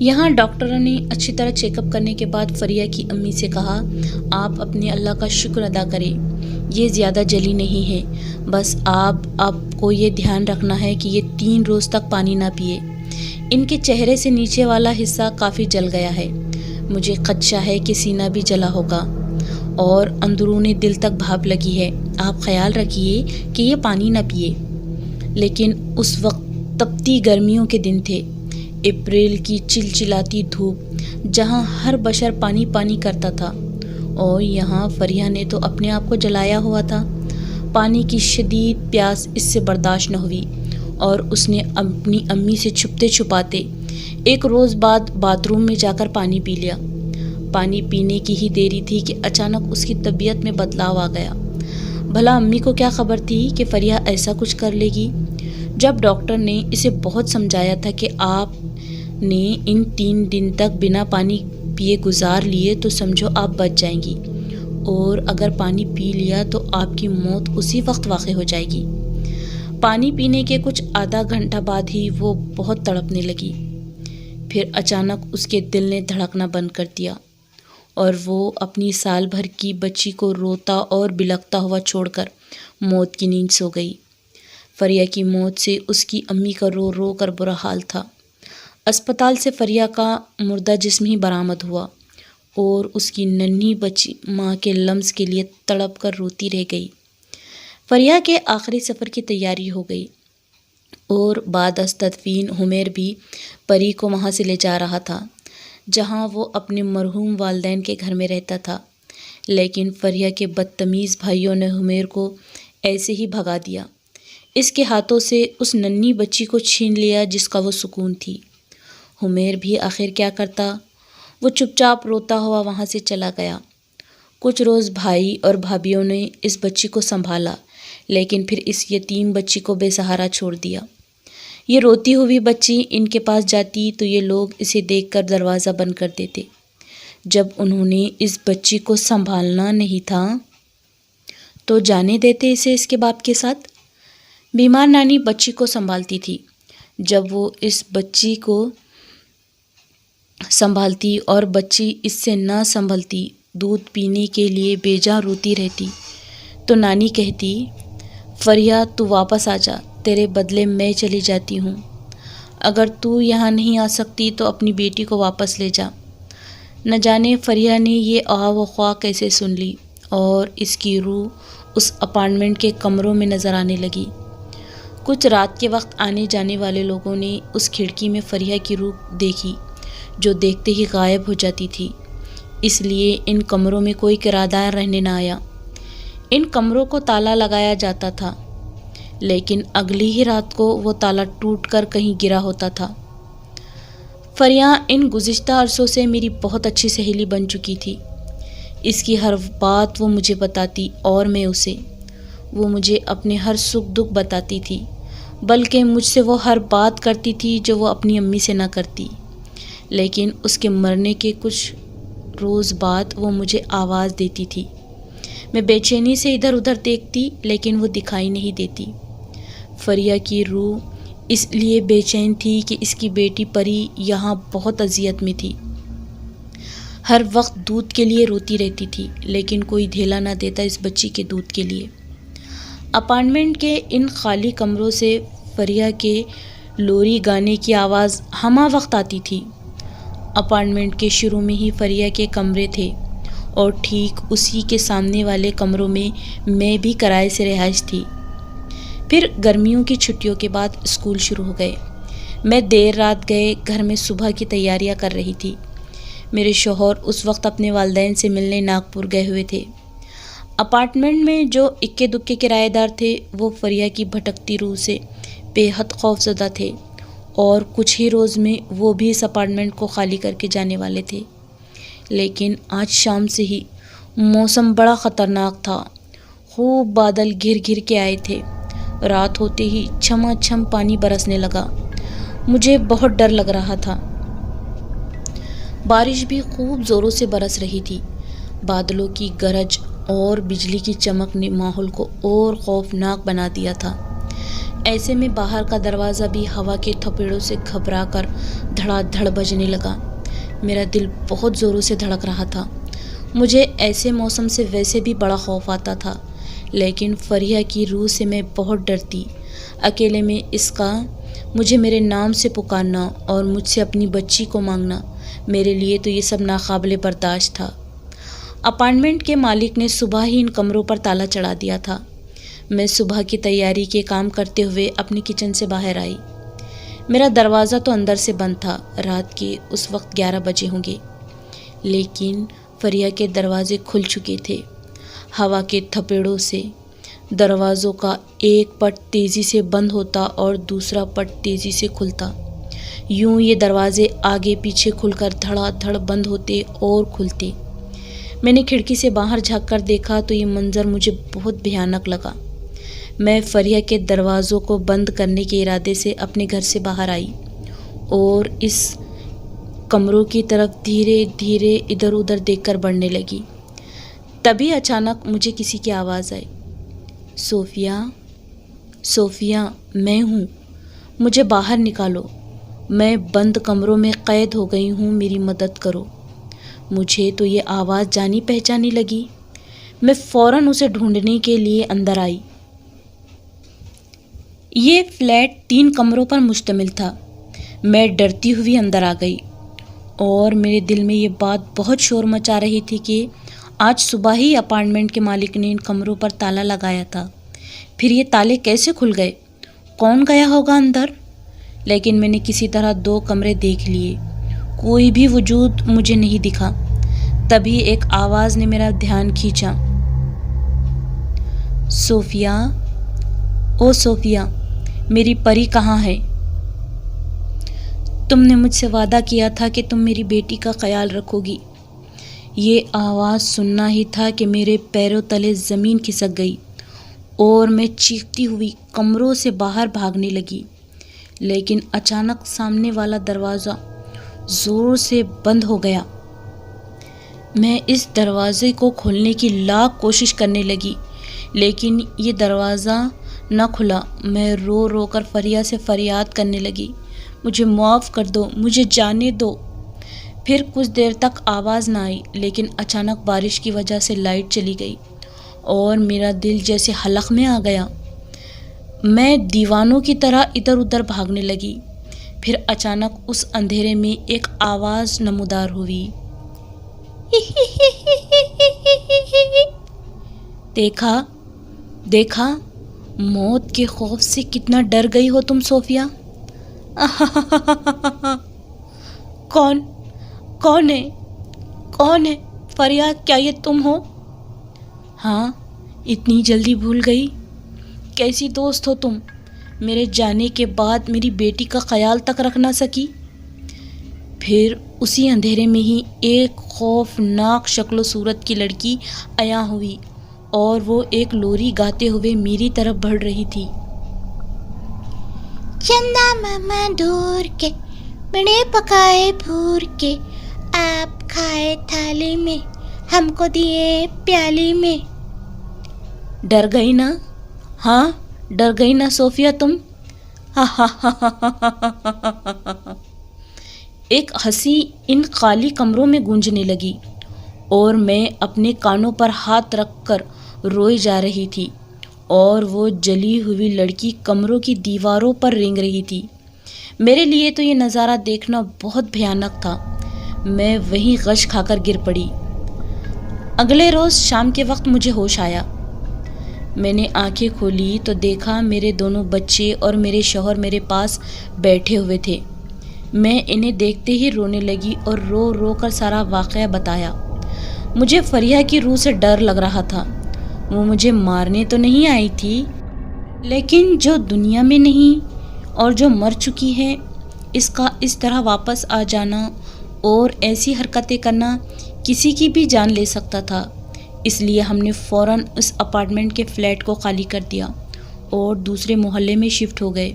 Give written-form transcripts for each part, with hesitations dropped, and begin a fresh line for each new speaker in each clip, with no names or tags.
یہاں ڈاکٹروں نے اچھی طرح چیک اپ کرنے کے بعد فریہ کی امی سے کہا، آپ اپنے اللہ کا شکر ادا کریں، یہ زیادہ جلی نہیں ہے، بس آپ کو یہ دھیان رکھنا ہے کہ یہ 3 روز تک پانی نہ پیے۔ ان کے چہرے سے نیچے والا حصہ کافی جل گیا ہے، مجھے خدشہ ہے کہ سینہ بھی جلا ہوگا اور اندرونی دل تک بھاپ لگی ہے، آپ خیال رکھیے کہ یہ پانی نہ پیے۔ لیکن اس وقت تپتی گرمیوں کے دن تھے، اپریل کی چلچلاتی دھوپ، جہاں ہر بشر پانی پانی کرتا تھا، اور یہاں فریہ نے تو اپنے آپ کو جلایا ہوا تھا۔ پانی کی شدید پیاس اس سے برداشت نہ ہوئی اور اس نے اپنی امی سے چھپتے چھپاتے 1 روز بعد باتھ روم میں جا کر پانی پی لیا۔ پانی پینے کی ہی دیری تھی کہ اچانک اس کی طبیعت میں بدلاؤ آ گیا۔ بھلا امی کو کیا خبر تھی کہ فریہ ایسا کچھ کر لے گی؟ جب ڈاکٹر نے اسے بہت سمجھایا تھا کہ آپ نے ان 3 دن تک بنا پانی پیے گزار لیے تو سمجھو آپ بچ جائیں گی، اور اگر پانی پی لیا تو آپ کی موت اسی وقت واقع ہو جائے گی۔ پانی پینے کے کچھ آدھا گھنٹہ بعد ہی وہ بہت تڑپنے لگی۔ پھر اچانک اس کے دل نے دھڑکنا بند کر دیا اور وہ اپنی سال بھر کی بچی کو روتا اور بلکتا ہوا چھوڑ کر موت کی نیند سو گئی۔ فریہ کی موت سے اس کی امی کا رو رو کر برا حال تھا۔ اسپتال سے فریہ کا مردہ جسم ہی برآمد ہوا اور اس کی ننھی بچی ماں کے لمس کے لیے تڑپ کر روتی رہ گئی۔ فریہ کے آخری سفر کی تیاری ہو گئی اور بعد از تدفین حمیر بھی پری کو وہاں سے لے جا رہا تھا جہاں وہ اپنے مرحوم والدین کے گھر میں رہتا تھا، لیکن فریہ کے بدتمیز بھائیوں نے حمیر کو ایسے ہی بھگا دیا۔ اس کے ہاتھوں سے اس ننھی بچی کو چھین لیا جس کا وہ سکون تھی۔ حمیر بھی آخر کیا کرتا؟ وہ چپ چاپ روتا ہوا وہاں سے چلا گیا۔ کچھ روز بھائی اور بھابھیوں نے اس بچی کو سنبھالا، لیکن پھر اس یتیم بچی کو بے سہارا چھوڑ دیا۔ یہ روتی ہوئی بچی ان کے پاس جاتی تو یہ لوگ اسے دیکھ کر دروازہ بند کر دیتے۔ جب انہوں نے اس بچی کو سنبھالنا نہیں تھا تو جانے دیتے اسے اس کے باپ کے ساتھ۔ بیمار نانی بچی کو سنبھالتی تھی۔ جب وہ اس بچی کو سنبھالتی اور بچی اس سے نہ سنبھلتی، دودھ پینے کے لیے بے جان روتی رہتی، تو نانی کہتی، فریہ تو واپس آ جا، تیرے بدلے میں چلی جاتی ہوں۔ اگر تو یہاں نہیں آ سکتی تو اپنی بیٹی کو واپس لے جا۔ نہ جانے فریہ نے یہ آہ و خواہ کیسے سن لی اور اس کی روح اس اپارٹمنٹ کے کمروں میں نظر آنے لگی۔ کچھ رات کے وقت آنے جانے والے لوگوں نے اس کھڑکی میں فریہ کی روح دیکھی جو دیکھتے ہی غائب ہو جاتی تھی، اس لیے ان کمروں میں کوئی کرایہ دار رہنے نہ آیا۔ ان کمروں کو تالا لگایا جاتا تھا، لیکن اگلی ہی رات کو وہ تالا ٹوٹ کر کہیں گرا ہوتا تھا۔ فریہ ان گزشتہ عرصوں سے میری بہت اچھی سہیلی بن چکی تھی۔ اس کی ہر بات وہ مجھے بتاتی اور میں اسے۔ وہ مجھے اپنے ہر سکھ دکھ بتاتی تھی، بلکہ مجھ سے وہ ہر بات کرتی تھی جو وہ اپنی امی سے نہ کرتی۔ لیکن اس کے مرنے کے کچھ روز بعد وہ مجھے آواز دیتی تھی۔ میں بے چینی سے ادھر ادھر دیکھتی، لیکن وہ دکھائی نہیں دیتی۔ فریہ کی روح اس لیے بے چین تھی کہ اس کی بیٹی پری یہاں بہت اذیت میں تھی۔ ہر وقت دودھ کے لیے روتی رہتی تھی، لیکن کوئی دھیلا نہ دیتا اس بچی کے دودھ کے لیے۔ اپارٹمنٹ کے ان خالی کمروں سے فریہ کے لوری گانے کی آواز ہمہ وقت آتی تھی۔ اپارٹمنٹ کے شروع میں ہی فریہ کے کمرے تھے اور ٹھیک اسی کے سامنے والے کمروں میں بھی کرائے سے رہائش تھی۔ پھر گرمیوں کی چھٹیوں کے بعد اسکول شروع ہو گئے۔ میں دیر رات گئے گھر میں صبح کی تیاریاں کر رہی تھی۔ میرے شوہر اس وقت اپنے والدین سے ملنے ناگپور گئے ہوئے تھے۔ اپارٹمنٹ میں جو اکے دکے کرایہ دار تھے وہ فریہ کی بھٹکتی روح سے بے حد خوف زدہ تھے، اور کچھ ہی روز میں وہ بھی اس اپارٹمنٹ کو خالی کر کے جانے والے تھے۔ لیکن آج شام سے ہی موسم بڑا خطرناک تھا۔ خوب بادل گھر گھر کے آئے تھے۔ رات ہوتے ہی چھما چھم پانی برسنے لگا۔ مجھے بہت ڈر لگ رہا تھا۔ بارش بھی خوب زوروں سے برس رہی تھی۔ بادلوں کی گرج اور بجلی کی چمک نے ماحول کو اور خوفناک بنا دیا تھا۔ ایسے میں باہر کا دروازہ بھی ہوا کے تھپیڑوں سے گھبرا کر دھڑا دھڑ بجنے لگا۔ میرا دل بہت زوروں سے دھڑک رہا تھا۔ مجھے ایسے موسم سے ویسے بھی بڑا خوف آتا تھا، لیکن فریہ کی روح سے میں بہت ڈرتی۔ اکیلے میں اس کا مجھے میرے نام سے پکارنا اور مجھ سے اپنی بچی کو مانگنا، میرے لیے تو یہ سب ناقابل برداشت تھا۔ اپارٹمنٹ کے مالک نے صبح ہی ان کمروں پر تالا چڑھا دیا تھا۔ میں صبح کی تیاری کے کام کرتے ہوئے اپنی کچن سے باہر آئی۔ میرا دروازہ تو اندر سے بند تھا، رات کے اس وقت 11 بجے ہوں گے، لیکن فریہ کے دروازے کھل چکے تھے۔ ہوا کے تھپیڑوں سے دروازوں کا ایک پٹ تیزی سے بند ہوتا اور دوسرا پٹ تیزی سے کھلتا۔ یوں یہ دروازے آگے پیچھے کھل کر دھڑا دھڑ بند ہوتے اور کھلتے۔ میں نے کھڑکی سے باہر جھانک کر دیکھا تو یہ منظر مجھے بہت بھیانک لگا۔ میں فریہ کے دروازوں کو بند کرنے کے ارادے سے اپنے گھر سے باہر آئی اور اس کمروں کی طرف دھیرے دھیرے ادھر ادھر دیکھ کر بڑھنے لگی۔ تبھی اچانک مجھے کسی کی آواز آئی، صوفیہ، صوفیہ، میں ہوں، مجھے باہر نکالو، میں بند کمروں میں قید ہو گئی ہوں، میری مدد کرو۔ مجھے تو یہ آواز جانی پہچانی لگی۔ میں فوراً اسے ڈھونڈنے کے لیے اندر آئی۔ یہ فلیٹ 3 کمروں پر مشتمل تھا۔ میں ڈرتی ہوئی اندر آ گئی اور میرے دل میں یہ بات بہت شور مچا رہی تھی کہ آج صبح ہی اپارٹمنٹ کے مالک نے ان کمروں پر تالا لگایا تھا، پھر یہ تالے کیسے کھل گئے؟ کون گیا ہوگا اندر؟ لیکن میں نے کسی طرح 2 کمرے دیکھ لیے، کوئی بھی وجود مجھے نہیں دکھا۔ تبھی ایک آواز نے میرا دھیان کھینچا، صوفیہ، او صوفیہ، میری پری کہاں ہے؟ تم نے مجھ سے وعدہ کیا تھا کہ تم میری بیٹی کا خیال رکھو گی۔ یہ آواز سننا ہی تھا کہ میرے پیروں تلے زمین کھسک گئی اور میں چیختی ہوئی کمروں سے باہر بھاگنے لگی، لیکن اچانک سامنے والا دروازہ زور سے بند ہو گیا۔ میں اس دروازے کو کھولنے کی لاکھ کوشش کرنے لگی، لیکن یہ دروازہ نہ کھلا۔ میں رو رو کر فریہ سے فریاد کرنے لگی، مجھے معاف کر دو، مجھے جانے دو۔ پھر کچھ دیر تک آواز نہ آئی، لیکن اچانک بارش کی وجہ سے لائٹ چلی گئی اور میرا دل جیسے حلق میں آ گیا۔ میں دیوانوں کی طرح ادھر ادھر بھاگنے لگی۔ پھر اچانک اس اندھیرے میں ایک آواز نمودار ہوئی، دیکھا دیکھا، موت کے خوف سے کتنا ڈر گئی ہو تم صوفیہ۔ کون ہے فریہ، کیا یہ تم ہو؟ ہاں، اتنی جلدی بھول گئی؟ کیسی دوست ہو تم، میرے جانے کے بعد میری بیٹی کا خیال تک رکھ نہ سکی۔ پھر اسی اندھیرے میں ہی ایک خوفناک شکل و صورت کی لڑکی عیاں ہوئی اور وہ ایک لوری گاتے ہوئے میری طرف بڑھ رہی تھی۔
چندا ماما دور کے بڑے پکائے بھور کے، آپ کھائے تھالی میں، ہم کو دیے پیالی میں۔
ڈر گئی نا؟ ہاں، ڈر گئی نا صوفیہ تم؟ ایک ہنسی ان خالی کمروں میں گونجنے لگی اور میں اپنے کانوں پر ہاتھ رکھ کر روئی جا رہی تھی اور وہ جلی ہوئی لڑکی کمروں کی دیواروں پر رینگ رہی تھی۔ میرے لیے تو یہ نظارہ دیکھنا بہت بھیانک تھا۔ میں وہیں غش کھا کر گر پڑی۔ اگلے روز شام کے وقت مجھے ہوش آیا۔ میں نے آنکھیں کھولی تو دیکھا میرے دونوں بچے اور میرے شوہر میرے پاس بیٹھے ہوئے تھے۔ میں انہیں دیکھتے ہی رونے لگی اور رو رو کر سارا واقعہ بتایا۔ مجھے فریہ کی روح سے ڈر لگ رہا تھا۔ وہ مجھے مارنے تو نہیں آئی تھی، لیکن جو دنیا میں نہیں اور جو مر چکی ہے، اس کا اس طرح واپس آ جانا اور ایسی حرکتیں کرنا کسی کی بھی جان لے سکتا تھا۔ اس لیے ہم نے فوراً اس اپارٹمنٹ کے فلیٹ کو خالی کر دیا اور دوسرے محلے میں شفٹ ہو گئے۔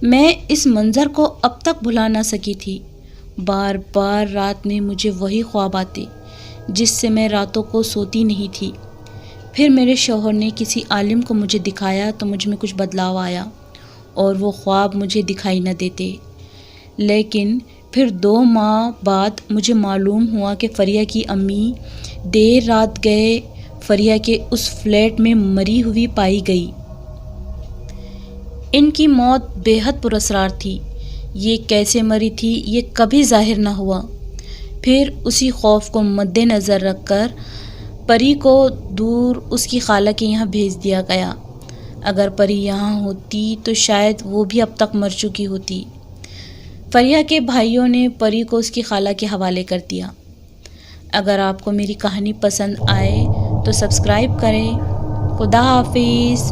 میں اس منظر کو اب تک بھلا نہ سکی تھی۔ بار بار رات میں مجھے وہی خواب آتے جس سے میں راتوں کو سوتی نہیں تھی۔ پھر میرے شوہر نے کسی عالم کو مجھے دکھایا تو مجھ میں کچھ بدلاؤ آیا اور وہ خواب مجھے دکھائی نہ دیتے، لیکن پھر 2 ماہ بعد مجھے معلوم ہوا کہ فریہ کی امی دیر رات گئے فریہ کے اس فلیٹ میں مری ہوئی پائی گئی۔ ان کی موت بے حد پراسرار تھی۔ یہ کیسے مری تھی یہ کبھی ظاہر نہ ہوا۔ پھر اسی خوف کو مد نظر رکھ کر پری کو دور اس کی خالہ کے یہاں بھیج دیا گیا۔ اگر پری یہاں ہوتی تو شاید وہ بھی اب تک مر چکی ہوتی۔ فریہ کے بھائیوں نے پری کو اس کی خالہ کے حوالے کر دیا۔ اگر آپ کو میری کہانی پسند آئے تو سبسکرائب کریں۔ خدا حافظ۔